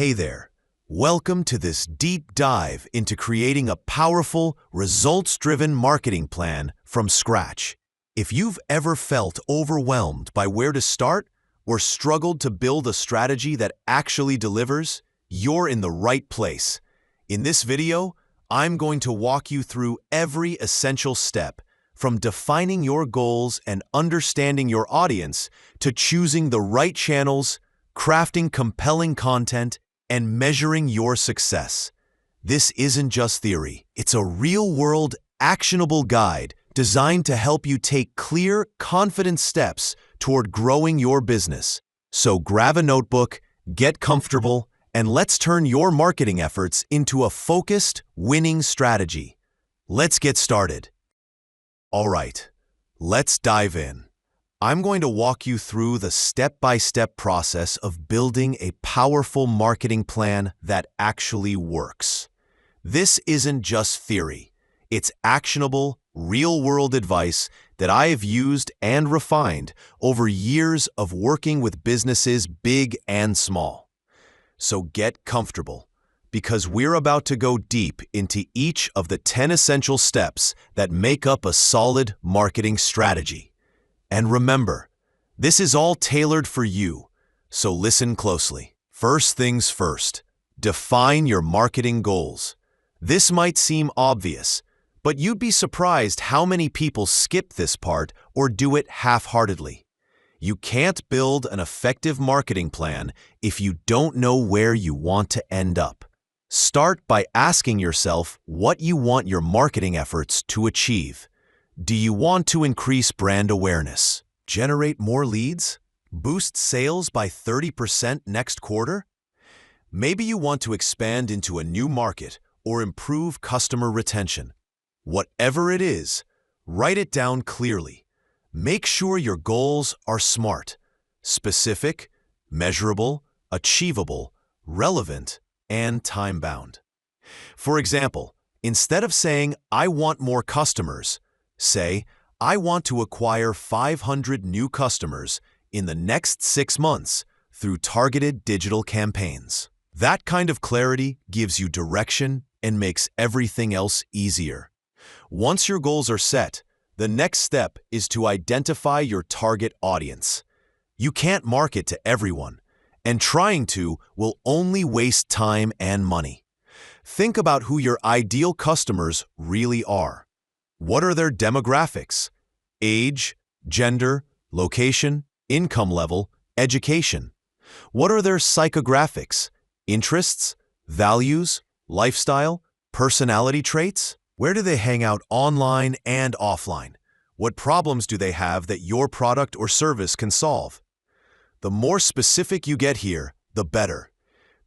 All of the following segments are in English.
Hey there. Welcome to this deep dive into creating a powerful, results-driven marketing plan from scratch. If you've ever felt overwhelmed by where to start or struggled to build a strategy that actually delivers, you're in the right place. In this video, I'm going to walk you through every essential step, from defining your goals and understanding your audience to choosing the right channels, crafting compelling content, and measuring your success. This isn't just theory. It's a real-world, actionable guide designed to help you take clear, confident steps toward growing your business. So grab a notebook, get comfortable, and let's turn your marketing efforts into a focused, winning strategy. Let's get started. All right, let's dive in. I'm going to walk you through the step-by-step process of building a powerful marketing plan that actually works. This isn't just theory. It's actionable, real-world advice that I have used and refined over years of working with businesses big and small. So get comfortable, because we're about to go deep into each of the 10 essential steps that make up a solid marketing strategy. And remember, this is all tailored for you, so listen closely. First things first, define your marketing goals. This might seem obvious, but you'd be surprised how many people skip this part or do it half-heartedly. You can't build an effective marketing plan if you don't know where you want to end up. Start by asking yourself what you want your marketing efforts to achieve. Do you want to increase brand awareness, generate more leads, boost sales by 30% next quarter? Maybe you want to expand into a new market or improve customer retention. Whatever it is, write it down clearly. Make sure your goals are SMART, specific, measurable, achievable, relevant, and time-bound. For example, instead of saying, "I want more customers," say, "I want to acquire 500 new customers in the next 6 months through targeted digital campaigns." That kind of clarity gives you direction and makes everything else easier. Once your goals are set, the next step is to identify your target audience. You can't market to everyone, and trying to will only waste time and money. Think about who your ideal customers really are. What are their demographics? Age, gender, location, income level, education. What are their psychographics? Interests, values, lifestyle, personality traits? Where do they hang out online and offline? What problems do they have that your product or service can solve? The more specific you get here, the better.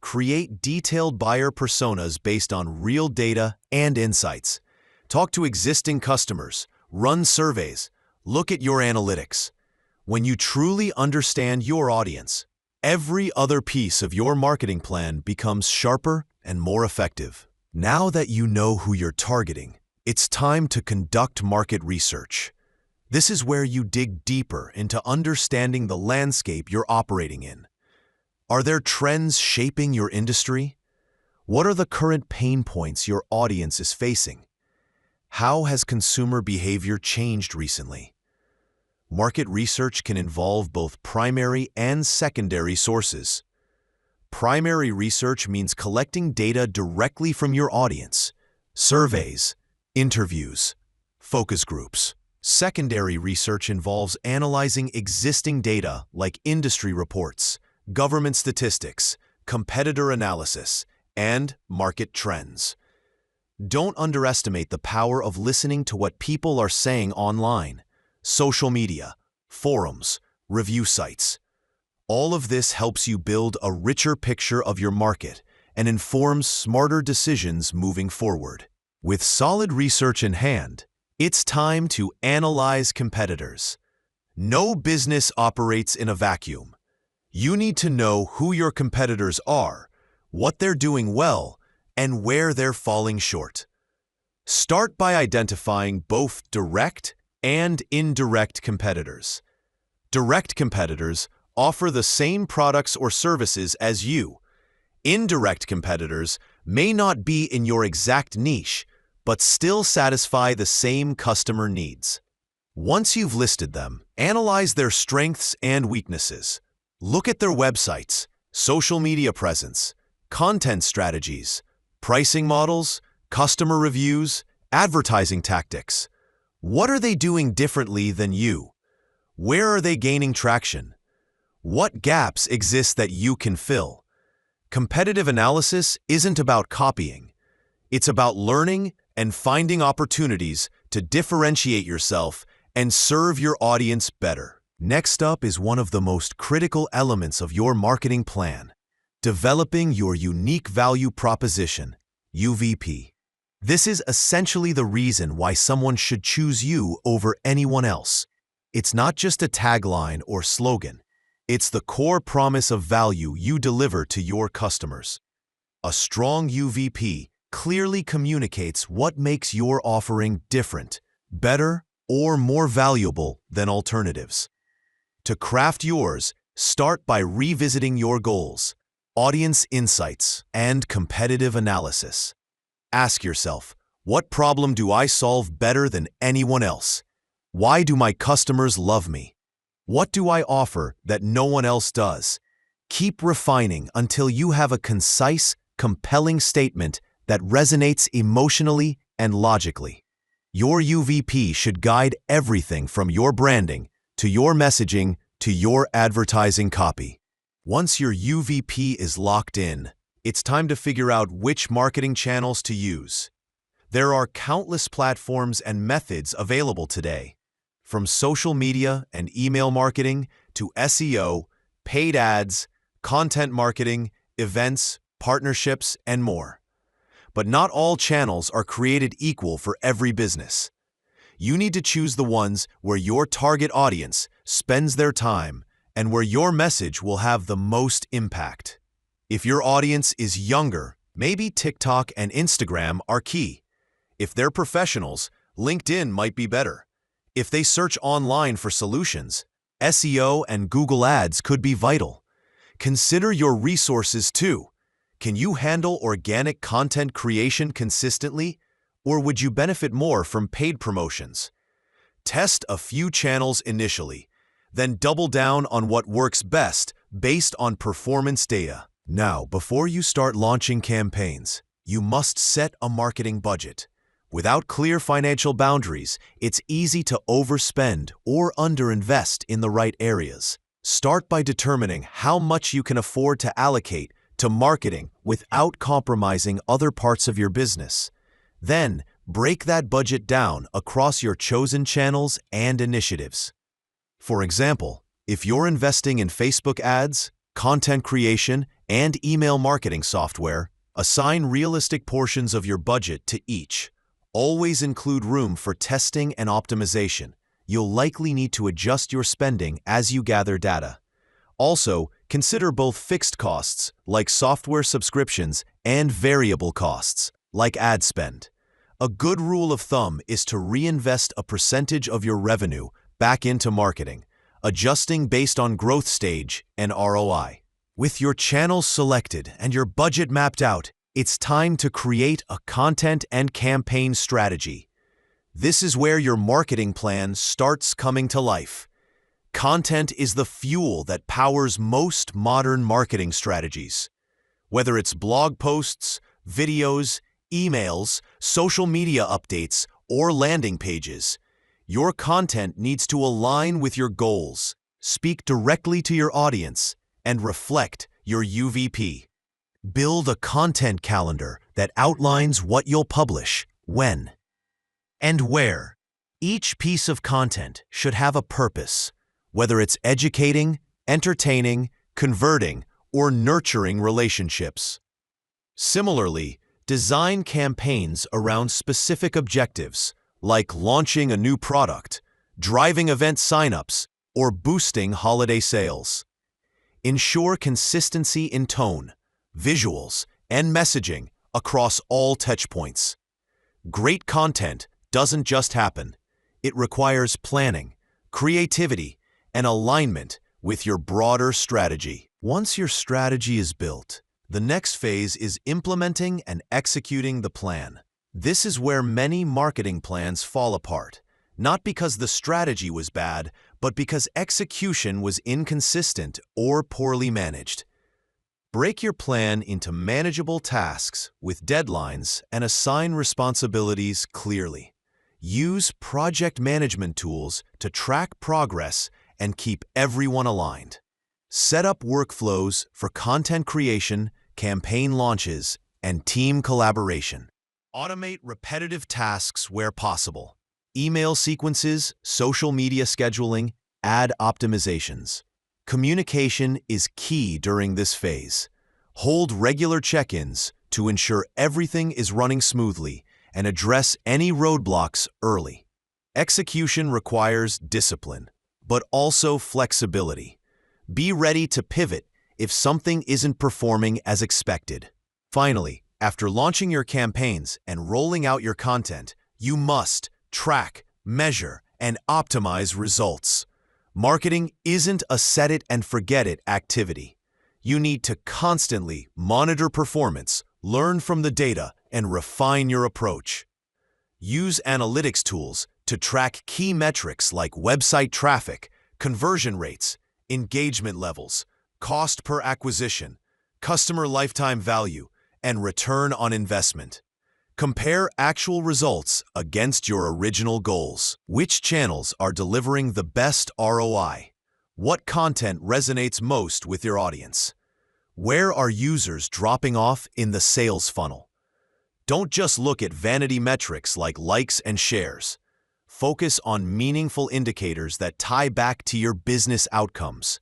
Create detailed buyer personas based on real data and insights. Talk to existing customers, run surveys, look at your analytics. When you truly understand your audience, every other piece of your marketing plan becomes sharper and more effective. Now that you know who you're targeting, it's time to conduct market research. This is where you dig deeper into understanding the landscape you're operating in. Are there trends shaping your industry? What are the current pain points your audience is facing? How has consumer behavior changed recently? Market research can involve both primary and secondary sources. Primary research means collecting data directly from your audience: surveys, interviews, focus groups. Secondary research involves analyzing existing data like industry reports, government statistics, competitor analysis, and market trends. Don't underestimate the power of listening to what people are saying online: social media, forums, review sites. All of this helps you build a richer picture of your market and informs smarter decisions moving forward. With solid research in hand, it's time to analyze competitors. No business operates in a vacuum. You need to know who your competitors are, what they're doing well, and where they're falling short. Start by identifying both direct and indirect competitors. Direct competitors offer the same products or services as you. Indirect competitors may not be in your exact niche, but still satisfy the same customer needs. Once you've listed them, analyze their strengths and weaknesses. Look at their websites, social media presence, content strategies, pricing models, customer reviews, advertising tactics. What are they doing differently than you? Where are they gaining traction? What gaps exist that you can fill? Competitive analysis isn't about copying. It's about learning and finding opportunities to differentiate yourself and serve your audience better. Next up is one of the most critical elements of your marketing plan: developing your unique value proposition, UVP. This is essentially the reason why someone should choose you over anyone else. It's not just a tagline or slogan. It's the core promise of value you deliver to your customers. A strong UVP clearly communicates what makes your offering different, better, or more valuable than alternatives. To craft yours, start by revisiting your goals, audience insights, and competitive analysis. Ask yourself, what problem do I solve better than anyone else? Why do my customers love me? What do I offer that no one else does? Keep refining until you have a concise, compelling statement that resonates emotionally and logically. Your UVP should guide everything from your branding to your messaging to your advertising copy. Once your UVP is locked in, it's time to figure out which marketing channels to use. There are countless platforms and methods available today, from social media and email marketing to SEO, paid ads, content marketing, events, partnerships, and more. But not all channels are created equal for every business. You need to choose the ones where your target audience spends their time and where your message will have the most impact. If your audience is younger, maybe TikTok and Instagram are key. If they're professionals, LinkedIn might be better. If they search online for solutions, SEO and Google Ads could be vital. Consider your resources too. Can you handle organic content creation consistently, or would you benefit more from paid promotions? Test a few channels initially, then double down on what works best based on performance data. Now, before you start launching campaigns, you must set a marketing budget. Without clear financial boundaries, it's easy to overspend or underinvest in the right areas. Start by determining how much you can afford to allocate to marketing without compromising other parts of your business. Then, break that budget down across your chosen channels and initiatives. For example, if you're investing in Facebook ads, content creation, and email marketing software, assign realistic portions of your budget to each. Always include room for testing and optimization. You'll likely need to adjust your spending as you gather data. Also, consider both fixed costs, like software subscriptions, and variable costs, like ad spend. A good rule of thumb is to reinvest a percentage of your revenue back into marketing, adjusting based on growth stage and ROI. With your channels selected and your budget mapped out, it's time to create a content and campaign strategy. This is where your marketing plan starts coming to life. Content is the fuel that powers most modern marketing strategies. Whether it's blog posts, videos, emails, social media updates, or landing pages, your content needs to align with your goals, speak directly to your audience, and reflect your UVP. Build a content calendar that outlines what you'll publish, when, and where. Each piece of content should have a purpose, whether it's educating, entertaining, converting, or nurturing relationships. Similarly, design campaigns around specific objectives, like launching a new product, driving event signups, or boosting holiday sales. Ensure consistency in tone, visuals, and messaging across all touchpoints. Great content doesn't just happen. It requires planning, creativity, and alignment with your broader strategy. Once your strategy is built, The next phase is implementing and executing the plan. This is where many marketing plans fall apart, not because the strategy was bad, but because execution was inconsistent or poorly managed. Break your plan into manageable tasks with deadlines and assign responsibilities clearly. Use project management tools to track progress and keep everyone aligned. Set up workflows for content creation, campaign launches, and team collaboration. Automate repetitive tasks where possible. Email sequences, social media scheduling, ad optimizations. Communication is key during this phase. Hold regular check-ins to ensure everything is running smoothly and address any roadblocks early. Execution requires discipline, but also flexibility. Be ready to pivot if something isn't performing as expected. Finally, after launching your campaigns and rolling out your content, you must track, measure, and optimize results. Marketing isn't a set-it-and-forget-it activity. You need to constantly monitor performance, learn from the data, and refine your approach. Use analytics tools to track key metrics like website traffic, conversion rates, engagement levels, cost per acquisition, customer lifetime value, and return on investment. Compare actual results against your original goals. Which channels are delivering the best ROI? What content resonates most with your audience? Where are users dropping off in the sales funnel? Don't just look at vanity metrics like likes and shares. Focus on meaningful indicators that tie back to your business outcomes.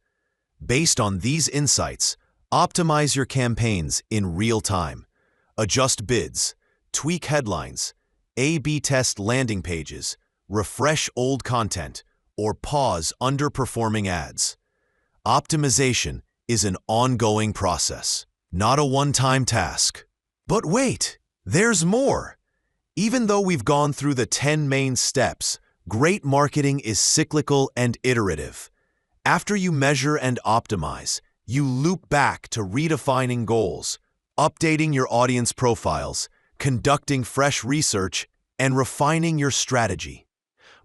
Based on these insights, optimize your campaigns in real time. Adjust bids, tweak headlines, A/B test landing pages, refresh old content, or pause underperforming ads. Optimization is an ongoing process, not a one-time task. But wait, there's more! Even though we've gone through the 10 main steps, great marketing is cyclical and iterative. After you measure and optimize, you loop back to redefining goals, updating your audience profiles, conducting fresh research, and refining your strategy.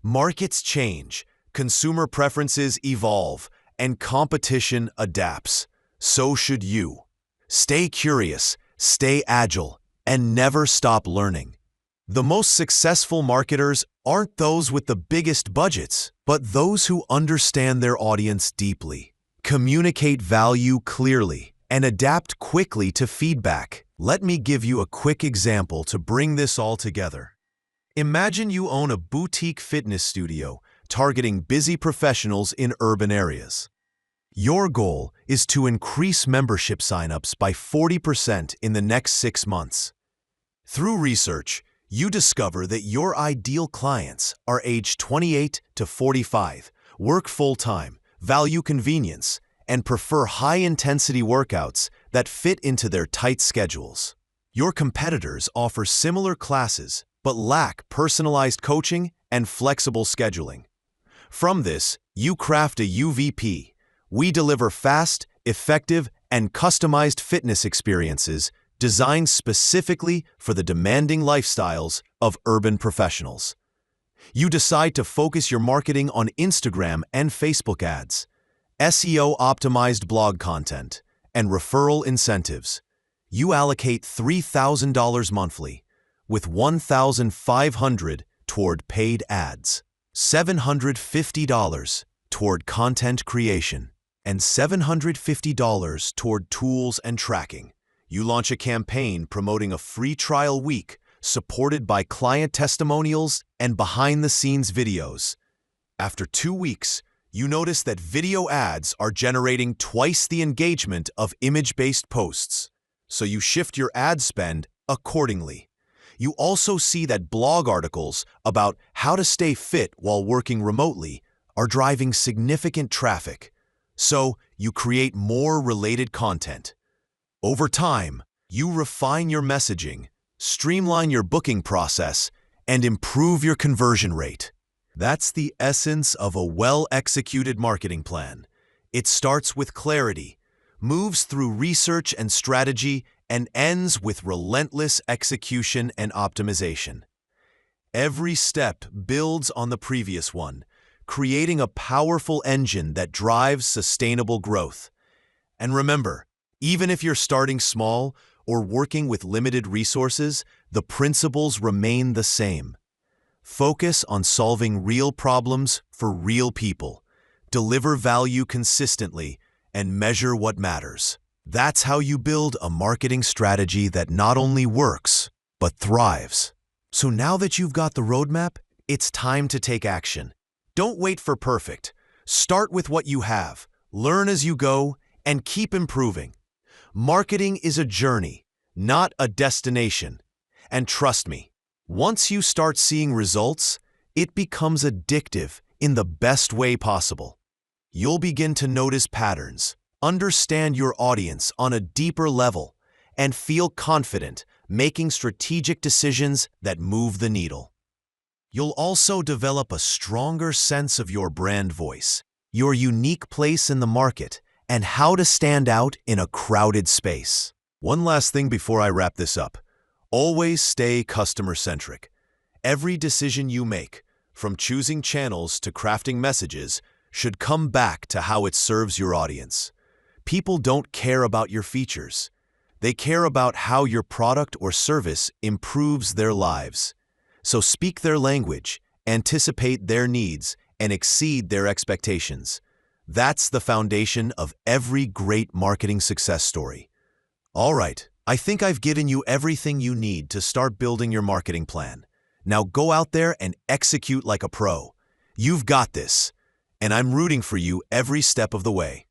Markets change, consumer preferences evolve, and competition adapts. So should you. Stay curious, stay agile, and never stop learning. The most successful marketers aren't those with the biggest budgets, but those who understand their audience deeply, communicate value clearly, and adapt quickly to feedback. Let me give you a quick example to bring this all together. Imagine you own a boutique fitness studio targeting busy professionals in urban areas. Your goal is to increase membership signups by 40% in the next 6 months. Through research, you discover that your ideal clients are aged 28 to 45, work full-time, value convenience, and prefer high-intensity workouts that fit into their tight schedules. Your competitors offer similar classes but lack personalized coaching and flexible scheduling. From this, you craft a UVP. We deliver fast, effective, and customized fitness experiences designed specifically for the demanding lifestyles of urban professionals. You decide to focus your marketing on Instagram and Facebook ads, SEO-optimized blog content, and referral incentives. You allocate $3,000 monthly, with $1,500 toward paid ads, $750 toward content creation, and $750 toward tools and tracking. You launch a campaign promoting a free trial week supported by client testimonials and behind-the-scenes videos. After 2 weeks, you notice that video ads are generating twice the engagement of image-based posts, so you shift your ad spend accordingly. You also see that blog articles about how to stay fit while working remotely are driving significant traffic, so you create more related content. Over time, you refine your messaging, streamline your booking process, and improve your conversion rate. That's the essence of a well-executed marketing plan. It starts with clarity, moves through research and strategy, and ends with relentless execution and optimization. Every step builds on the previous one, creating a powerful engine that drives sustainable growth. And remember, even if you're starting small or working with limited resources, the principles remain the same. Focus on solving real problems for real people, deliver value consistently, and measure what matters. That's how you build a marketing strategy that not only works, but thrives. So now that you've got the roadmap, it's time to take action. Don't wait for perfect. Start with what you have, learn as you go, and keep improving. Marketing is a journey, not a destination. And trust me, once you start seeing results, it becomes addictive in the best way possible. You'll begin to notice patterns, understand your audience on a deeper level, and feel confident making strategic decisions that move the needle. You'll also develop a stronger sense of your brand voice, your unique place in the market, and how to stand out in a crowded space. One last thing before I wrap this up. Always stay customer-centric. Every decision you make, from choosing channels to crafting messages, should come back to how it serves your audience. People don't care about your features. They care about how your product or service improves their lives. So speak their language, anticipate their needs, and exceed their expectations. That's the foundation of every great marketing success story. All right, I think I've given you everything you need to start building your marketing plan. Now go out there and execute like a pro. You've got this, and I'm rooting for you every step of the way.